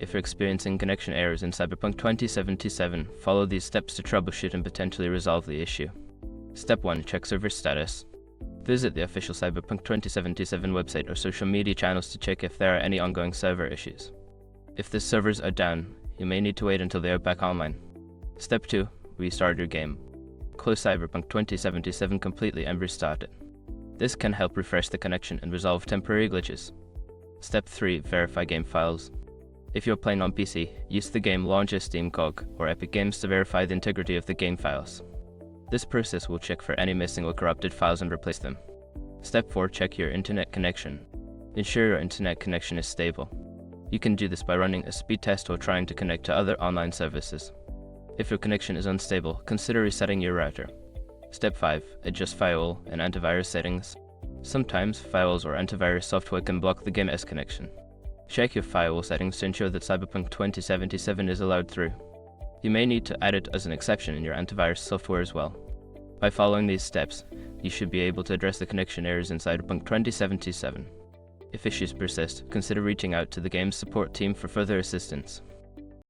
If you're experiencing connection errors in Cyberpunk 2077, follow these steps to troubleshoot and potentially resolve the issue. Step 1. Check server status. Visit the official Cyberpunk 2077 website or social media channels to check if there are any ongoing server issues. If the servers are down, you may need to wait until they are back online. Step 2. Restart your game. Close Cyberpunk 2077 completely and restart it. This can help refresh the connection and resolve temporary glitches. Step 3. Verify game files. If you're playing on PC, use the game launcher Steam GOG or Epic Games to verify the integrity of the game files. This process will check for any missing or corrupted files and replace them. Step 4. Check your internet connection. Ensure your internet connection is stable. You can do this by running a speed test or trying to connect to other online services. If your connection is unstable, consider resetting your router. Step 5. Adjust firewall and antivirus settings. Sometimes, firewalls or antivirus software can block the game's connection. Check your firewall settings to ensure that Cyberpunk 2077 is allowed through. You may need to add it as an exception in your antivirus software as well. By following these steps, you should be able to address the connection errors in Cyberpunk 2077. If issues persist, consider reaching out to the game's support team for further assistance.